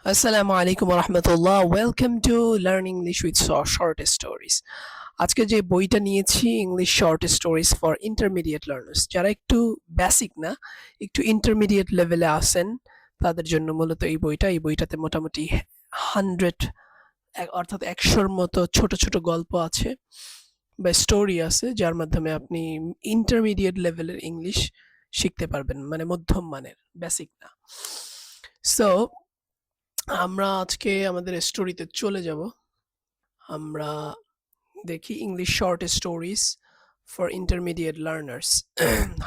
আসসালামু আলাইকুম রহমতুল্লাহ। Welcome to learn English with short stories. আজকে যে বইটা নিয়েছি English short stories for intermediate learners, যারা একটু বেসিক না একটু ইন্টারমিডিয়েট লেভেলে আসেন তাদের জন্য মূলত এই বইটাতে মোটামুটি 100 অর্থাৎ 100-র মতো ছোট ছোট গল্প আছে বা স্টোরি আছে, যার মাধ্যমে আপনি ইন্টারমিডিয়েট লেভেলের ইংলিশ শিখতে পারবেন, মানে মধ্যম মানের, বেসিক না। সো আমরা আজকে আমাদের স্টোরিতে চলে যাব। আমরা দেখি English short stories for intermediate learners,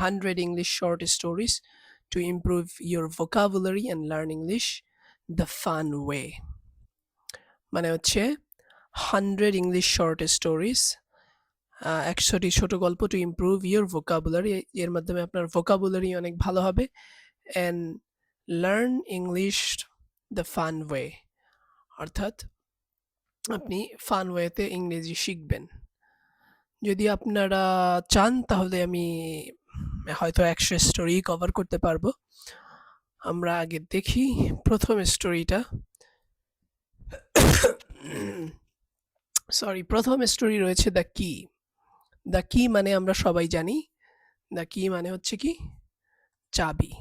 100 English short stories to improve your vocabulary and learn English the fun way. মানে হচ্ছে 100 ইংলিশ শর্ট স্টোরিজ, 100টি ছোট গল্প টু ইমপ্রুভ ইউর ভোকাবুলারি। এর মাধ্যমে আপনার ভোকাবুলারি অনেক ভালো হবে and learn English the fun way, অর্থাৎ আপনি ফান ওয়েতে ইংরেজি শিখবেন। যদি আপনারা চান তাহলে আমি হয়তো 100 স্টোরি কভার করতে পারবো। আমরা আগে দেখি প্রথম স্টোরিটা। প্রথম স্টোরি রয়েছে দ্য কি। দ্য কি মানে আমরা সবাই জানি, দ্য কি মানে হচ্ছে কি চাবি।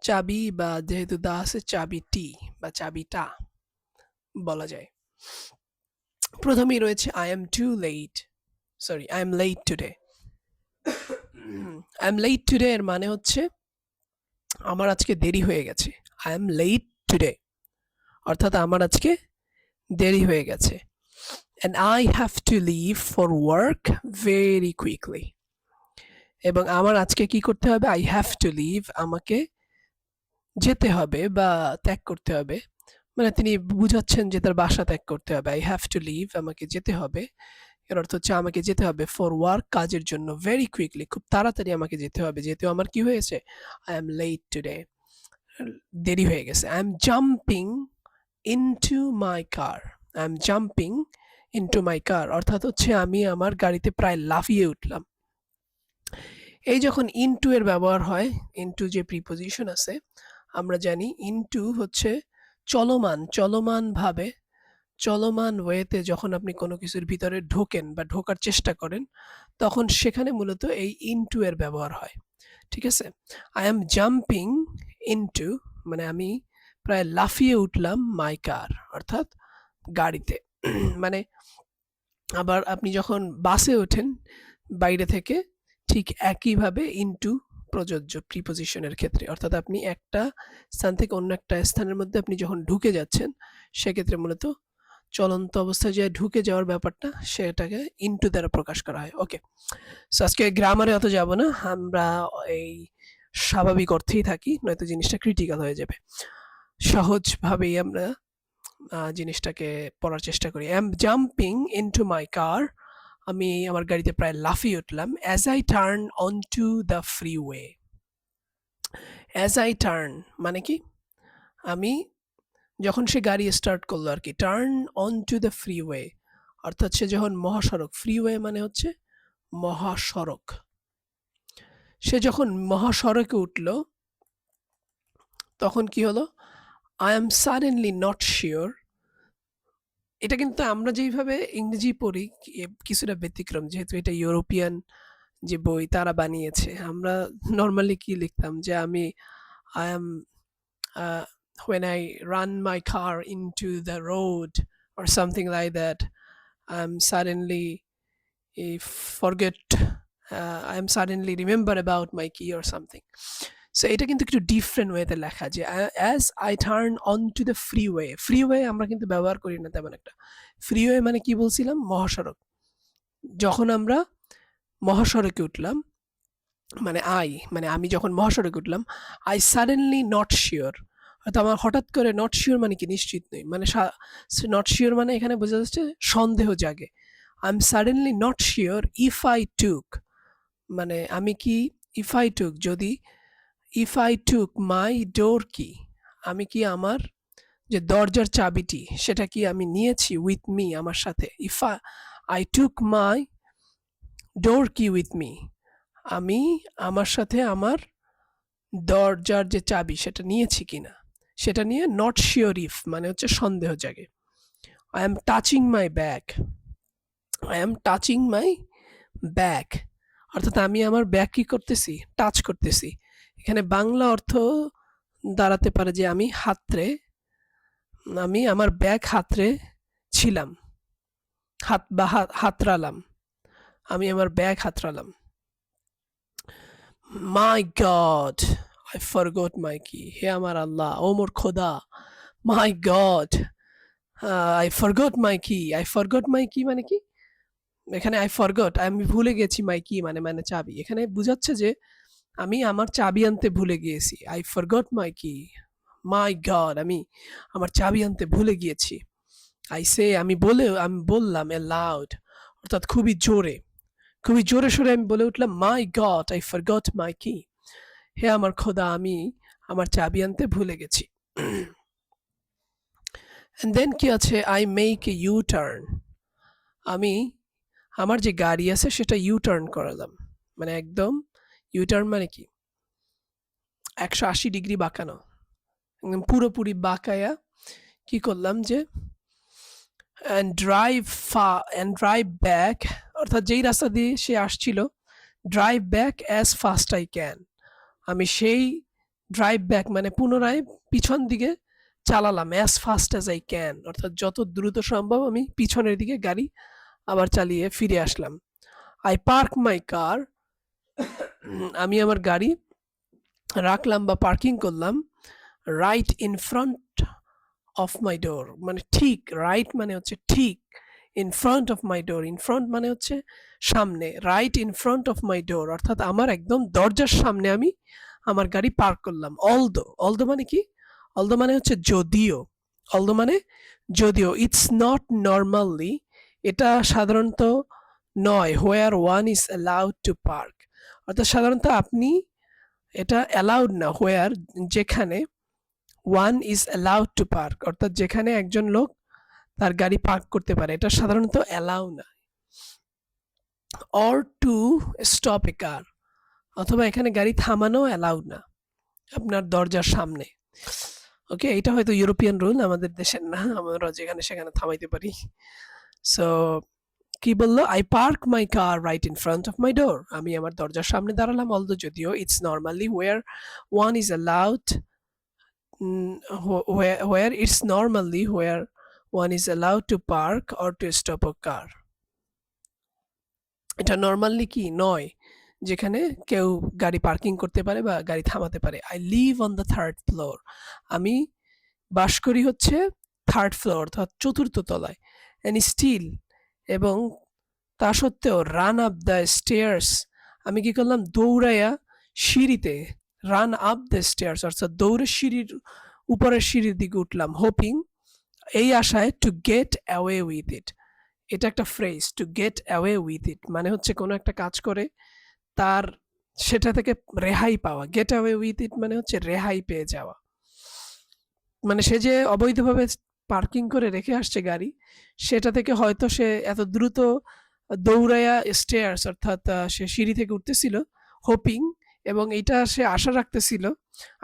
চাবি বা যেহেতু দা আছে চাবিটি বা চাবিটা বলা যায়। প্রথমেই রয়েছে I am too late, I am late today. I am late today এর মানে হচ্ছে আমার আজকে দেরি হয়ে গেছে। আই এম লেট টুডে অর্থাৎ আমার আজকে দেরি হয়ে গেছে। And I have to leave for work very quickly. এবং আমার আজকে কি করতে হবে? আই হ্যাভ টু লিভ, আমাকে যেতে হবে বা ত্যাগ করতে হবে। মানে তিনি বুঝাচ্ছেন যে তার বাসা ত্যাগ করতে হবে। আই হ্যাভ টু লিভ, আমাকে যেতে হবে। এর অর্থ হচ্ছে আমাকে যেতে হবে ফর ওয়ার্ক, কাজের জন্য, ভেরি কুইকলি, খুব তাড়াতাড়ি আমাকে যেতে হবে, যেহেতু আমার কি হয়েছে, আই এম লেট টুডে, দেরি হয়ে গেছে। I am jumping into my car. I am jumping into my car অর্থাৎ হচ্ছে আমি আমার গাড়িতে প্রায় লাফিয়ে উঠলাম। এই যখন ইনটু এর ব্যবহার হয়, ইনটু যে প্রিপোজিশন আছে আমরা জানি ইনটু হচ্ছে চলমান, চলমানভাবে, চলমান ওয়েতে যখন আপনি কোনো কিছুর ভিতরে ঢোকেন বা ঢোকার চেষ্টা করেন, তখন সেখানে মূলত এই ইনটু এর ব্যবহার হয়। ঠিক আছে? আই অ্যাম জাম্পিং ইনটু মানে আমি প্রায় লাফিয়ে উঠলাম মাই কার অর্থাৎ গাড়িতে। মানে আবার আপনি যখন বাসে ওঠেন বাইরে থেকে, ঠিক একইভাবে ইনটু প্রযোজ্য প্রিপোজিশনের ক্ষেত্রে। অর্থাৎ আপনি একটা স্থান থেকে অন্য একটা স্থানের মধ্যে আপনি যখন ঢুকে যাচ্ছেন, সেক্ষেত্রে মূলত চলন্ত অবস্থায় যে ঢুকে যাওয়ার ব্যাপারটা সেটাকে ইনটু দ্বারা প্রকাশ করা হয়। ওকে, সো আজকে গ্রামারে অত যাব না, আমরা এই স্বাভাবিক অর্থেই থাকি, নয়তো জিনিসটা ক্রিটিক্যাল হয়ে যাবে। সহজভাবেই আমরা জিনিসটাকে পড়ার চেষ্টা করি। I am jumping into my car, আমি আমার গাড়িতে প্রায় লাফিয়ে উঠলাম। As I turn on to the freeway. As I turn মানে কি, আমি যখন সে গাড়ি স্টার্ট করলো আর কি, turn on to the freeway অর্থাৎ সে যখন মহাসড়ক, ফ্রিওয়ে মানে হচ্ছে মহাসড়ক, সে যখন মহাসড়কে উঠল তখন কি হলো, I am suddenly not sure. এটা কিন্তু আমরা যেইভাবে ইংরেজি পড়ি কিছুটা ব্যতিক্রম, যেহেতু এটা ইউরোপিয়ান যে বই তারা বানিয়েছে। আমরা নর্মালি কি লিখতাম যে আমি I am when I run my car into the road or something like that, I'm suddenly forget, I am suddenly remember about my key or something. So এটা কিন্তু একটু ডিফারেন্ট ওয়েতে লেখা, যে as I turn on to the freeway. Freeway আমরা কিন্তু ব্যবহার করি না তেমন একটা। ফ্রিওয়ে মানে কি বলছিলাম? মহাসড়ক। যখন আমরা মহাসড়কে উঠলাম, মানে আমি যখন মহাসড়কে উঠলাম, আই সাডেনলি নট শিওর হয়তো আমার হঠাৎ করে, নট শিওর মানে কি নিশ্চিত নই, মানে নট শিওর মানে এখানে বোঝা যাচ্ছে সন্দেহ জাগে। I am suddenly not sure if I took, মানে আমি কি, ইফ আই টুক যদি, ইফ আই টুক মাই ডোর কি, আমি কি আমার যে দরজার চাবিটি সেটা কি আমি নিয়েছি উইথ মি, আমার সাথে। ইফ আই টুক মাই ডোর কি উইথ মি, আমি আমার সাথে আমার দরজার যে চাবি সেটা নিয়েছি কিনা। সেটা নিয়ে নট শিওর ইফ মানে হচ্ছে সন্দেহ জাগে। I am touching my bag, I am touching my bag, অর্থাৎ আমি আমার ব্যাগ কি করতেছি, টাচ করতেছি। এখানে বাংলা অর্থ দাঁড়াতে পারে যে আমি আমার ব্যাগ হাতড়ে ছিলাম, হাতড়ালাম, আমি আমার ব্যাগ হাতড়ালাম। My God, I forgot my key, হে আমার আল্লাহ, ও মোর খোদা, my God, I forgot my key, I forgot my কি মানে কি, এখানে আই ফরগট আমি ভুলে গেছি, মাই কি মানে মানে চাবি, এখানে বুঝাচ্ছে যে আমি আমার চাবি আনতে ভুলে গিয়েছি। আই ফরগট মাই কি, মাই গড, আমি আমার চাবি আনতে ভুলে গিয়েছি। আই সে আমি বললাম এ লাউড, অর্থাৎ খুবই জোরে সরে আমি বলে উঠলাম, মাই God I forgot my key, হে আমার খোদা, আমি আমার চাবি আনতে ভুলে গেছি। এন্ড দেন কি আছে, I make a you turn, আমি আমার যে গাড়ি আছে সেটা ইউ টার্ন করালাম, মানে একদম ইউ টার্ন মানে কি 180 ডিগ্রি বাঁকানো, একদম পুরোপুরি বাঁকায়া কি করলাম যে and drive back, অর্থাৎ যেই রাস্তা দিয়ে সে আসছিল, drive back as fast I can, আমি সেই ড্রাইভ ব্যাক মানে পুনরায় পিছন দিকে চালালাম, as fast as I can, অর্থাৎ যত দ্রুত সম্ভব আমি পিছনের দিকে গাড়ি আবার চালিয়ে ফিরে আসলাম। আই পার্ক মাই কার, আমি আমার গাড়ি রাখলাম বা পার্কিং করলাম, right in front of my door, মানে ঠিক, রাইট মানে হচ্ছে ঠিক, in front of my door, in front মানে হচ্ছে সামনে, right in front of my door, অর্থাৎ আমার একদম দরজার সামনে আমি আমার গাড়ি পার্ক করলাম। অলদো মানে কি, অলদো মানে হচ্ছে যদিও, অলদো মানে যদিও, ইটস নট নর্মালি, এটা সাধারণত নয়, where one is allowed to park, অর্থাৎ সাধারণত আপনি এটা অ্যালাউড না, হোয়ার যেখানে, one is allowed to park, অর্থাৎ যেখানে একজন লোক তার গাড়ি পার্ক করতে পারে, এটা সাধারণত অ্যালাউ না। অর টু স্টপ এ কার, অথবা এখানে গাড়ি থামানো অ্যালাউড না আপনার দরজার সামনে। ওকে, এটা হয়তো ইউরোপিয়ান রুল, আমাদের দেশের না, আমরা যেখানে সেখানে থামাইতে পারি। সো কি বললো, I park my car right in front of my door, আমি আমার দরজার সামনে দাঁড়ালাম, অলদো যদিও, it's normally where one is allowed, where it's normally where one is allowed to park or to stop a car, এটা normally কি নয় যেখানে কেউ গাড়ি পার্কিং করতে পারে বা গাড়ি থামাতে পারে। I live on the third floor, আমি বাস করি হচ্ছে থার্ড ফ্লোর অর্থাৎ চতুর্থ তলায়, এন্ড স্টিল, এবং তা সত্ত্বেও, রান আপ দ্য স্টেয়ার্স, আমি কি করলাম, দৌড়াইয়া সিঁড়িতে, রান আপ দ্য স্টেয়ার্স অর্থাৎ দৌড়ে সিঁড়ির উপরের সিঁড়ির দিকে উঠলাম, হোপিং, এই আশায়, to get away with it, এটা একটা phrase, to get away with it মানে হচ্ছে কোনো একটা কাজ করে তার সেটা থেকে রেহাই পাওয়া, গেট অ্যাওয়ে উইথ ইট মানে হচ্ছে রেহাই পেয়ে যাওয়া, মানে সে যে অবৈধভাবে পার্কিং করে রেখে আসছে গাড়ি, সেটা থেকে হয়তো সে এত দ্রুত দৌড়াইয়া স্টেয়ার্স অর্থাৎ সে সিঁড়ি থেকে উঠতেছিল, হোপিং, এবং এটা সে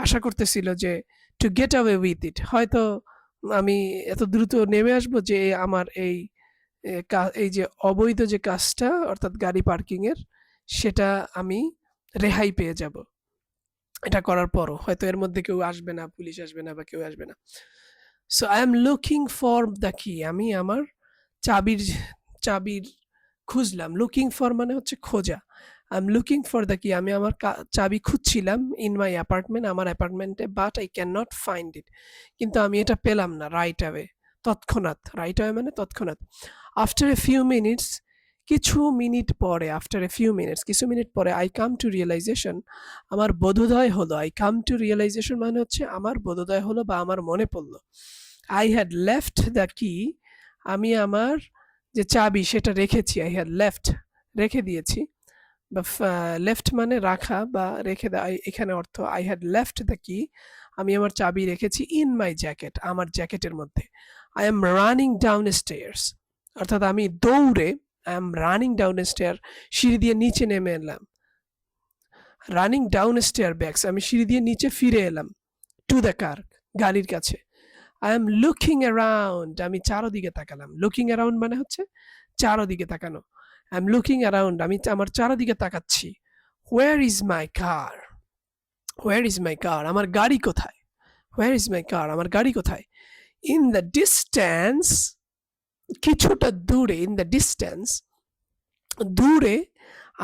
আশা করতেছিল যে to get away with it, হয়তো আমি এত দ্রুত নেমে আসবো যে আমার এই যে অবৈধ যে কাজটা অর্থাৎ গাড়ি পার্কিং এর, সেটা আমি রেহাই পেয়ে যাব, এটা করার পরও হয়তো এর মধ্যে কেউ আসবে না, পুলিশ আসবে না বা কেউ আসবে না। So I am looking for the কি, আমি আমার চাবির খুঁজলাম, লুকিং ফর মানে হচ্ছে খোঁজা, I am looking for the কি, আমি আমার চাবি খুঁজছিলাম, ইন মাই অ্যাপার্টমেন্ট, আমার অ্যাপার্টমেন্টে, but I can not find it, কিন্তু আমি এটা পেলাম না, রাইট অ্যাওয়ে, তৎক্ষণাৎ, রাইট অ্যাওয়ে মানে তৎক্ষণাৎ, আফটার এ ফিউ মিনিটস, কিছু মিনিট পরে, আই কাম টু রিয়েলাইজেশন, আমার বোধোদয় হলো, আই কাম টু রিয়েলাইজেশন মানে হচ্ছে আমার বোধোদয় হলো বা আমার মনে পড়লো, আই হ্যাড লেফট দ্য কি, আমি আমার যে চাবি সেটা রেখেছি, আই হ্যাড রেখে দিয়েছি, বা লেফট মানে রাখা বা রেখে দেওয়া, এখানে অর্থ আই হ্যাড লেফট দ্য কি, আমি আমার চাবি রেখেছি ইন মাই জ্যাকেট, আমার জ্যাকেটের মধ্যে, I am running down stairs, অর্থাৎ আমি দৌড়ে, I am running down stair, সিঁড়ি দিয়ে নিচে নেমে এলাম, রানিং ডাউন স্টেয়ার ব্যাকস, আমি সিঁড়ি দিয়ে নিচে ফিরে এলাম, টু দ্য কার, গাড়ির কাছে। আই এম লুকিং অ্যারাউন্ড, আমি চারদিকে তাকালাম। লুকিং অ্যারাউন্ড মানে হচ্ছে চারদিকে তাকানো। আই এম লুকিং অ্যারাউন্ড, আমি আমার চারদিকে তাকাচ্ছি। Where is my car? Where is my car? আমার গাড়ি কোথায়? Where is my car? আমার গাড়ি কোথায়? ইন দ্য ডিস্ট্যান্স, কিছুটা দূরে, ইন দ্য ডিস্ট্যান্স, দূরে,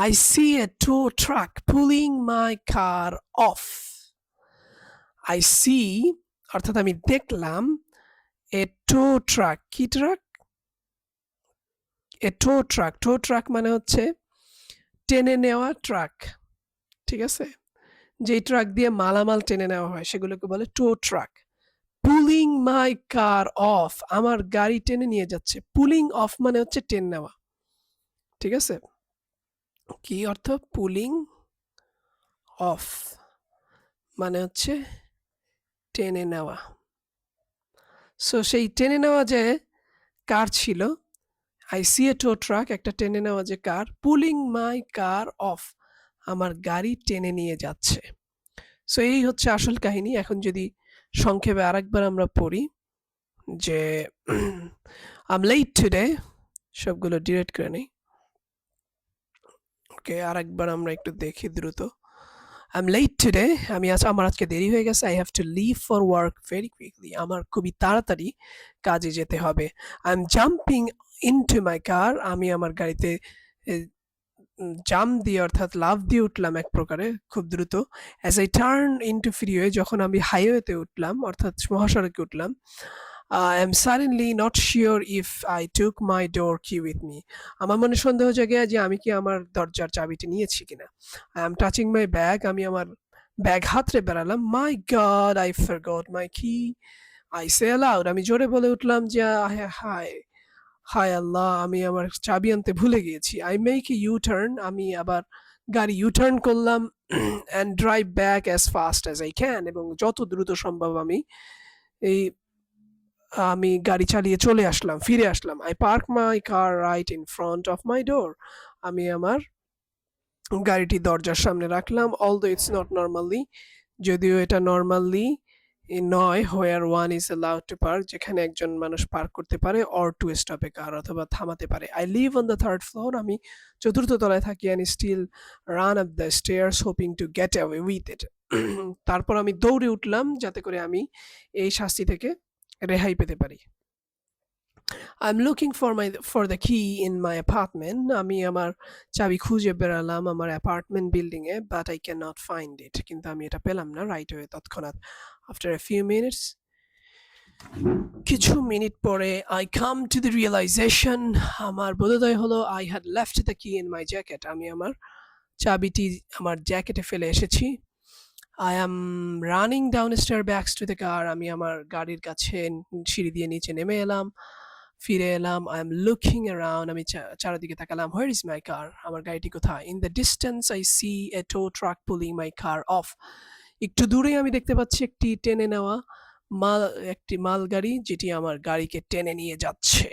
I see a tow truck pulling my car off. I see, অর্থাৎ আমি দেখলাম, a tow truck, কি truck? a tow truck, tow truck মানে হচ্ছে টেনে নেওয়া ট্রাক, ঠিক আছে? যেই ট্রাক দিয়ে মালামাল টেনে নেওয়া হয় সেগুলোকে বলে tow truck. Pulling my car off, আমার গাড়ি টেনে নিয়ে যাচ্ছে। Pulling off মানে হচ্ছে টেনে নেওয়া, ঠিক আছে? কি অর্থ? পুলিং অফ মানে হচ্ছে টেনে নেওয়া। সো সেই টেনে নেওয়া যে কার ছিল, I see a tow truck, একটা টেনে নেওয়া যে কার, পুলিং মাই কার অফ, আমার গাড়ি টেনে নিয়ে যাচ্ছে। সো এই হচ্ছে আসল কাহিনী। এখন যদি সংক্ষেপে আরেকবার আমরা পড়ি যে আই এম লেট টুডে, সবগুলো ডিলিট করে নেই। ওকে, আরেকবার আমরা একটু দেখি দ্রুত। I'm late today, আমার আজকে দেরি হয়ে গেছে। I have to leave for work very quickly, আমার খুবই তাড়াতাড়ি কাজে যেতে হবে। I'm jumping into my car, আমি আমার গাড়িতে জাম্প দিয়ে অর্থাৎ লাফ দিয়ে উঠলাম এক প্রকারে খুব দ্রুত। As I turn into freeway, যখন আমি হাইওয়েতে উঠলাম অর্থাৎ মহাসড়কে উঠলাম, I am suddenly not sure if I took my door key with me. আমার মনে সন্দেহ জেগে যে আমি কি আমার দরজার চাবিটি নিয়েছি কিনা। I am touching my bag, আমি আমার ব্যাগ হাতড়ে বেড়ালাম। My God, I forgot my key. I say aloud, আমি জোরে বলে উঠলাম যে হায় আল্লাহ, আমি আমার চাবি আনতে ভুলে গিয়েছি। I make a U-turn, আমি আবার গাড়ি ইউটার্ন করলাম and drive back as fast as I can, এবং যত দ্রুত সম্ভব আমি গাড়ি চালিয়ে চলে আসলাম, ফিরে আসলাম। I park my car right in front of my door, আমি আমার গাড়িটি দরজার সামনে রাখলাম। Although it's not normally, যদিও এটা নরমালি নয়, where one is allowed to park, যেখানে একজন মানুষ পার্ক করতে পারে, or to stop a car, অথবা থামাতে পারে। I live on the third floor, আমি চতুর্থ তলায় থাকি, and still run up the stairs hoping to get away with it. তারপর আমি দৌড়ে উঠলাম যাতে করে আমি এই শাস্তি থেকে রেহাই পেতে পারি। I'm looking for the key in my apartment, আমি আমার চাবি খুঁজে বেড়ালাম আমার apartment building A, but I cannot find it, কিন্তু আমি এটা পেলাম না রাইট ওয়ে তৎক্ষণাৎ। After a few minutes, কিছু মিনিট পরে, I come to the realization, আমার বোধোদয় হলো, I had left the key in my jacket, আমি আমার চাবিটি আমার জ্যাকেটে ফেলে এসেছি। I am running downstairs back to the car, আমি আমার গাড়ির কাছে সিঁড়ি দিয়ে নিচে নেমে এলাম, ফিরে এলাম। I am looking around, আমি চারিদিকে তাকালাম। Where is my car? আমার গাড়িটি কোথায়? In the distance I see a tow truck pulling my car off, একটু দূরে আমি দেখতে পাচ্ছি একটি টেনে নেওয়া একটি মালগাড়ি যেটি আমার গাড়িকে টেনে নিয়ে যাচ্ছে।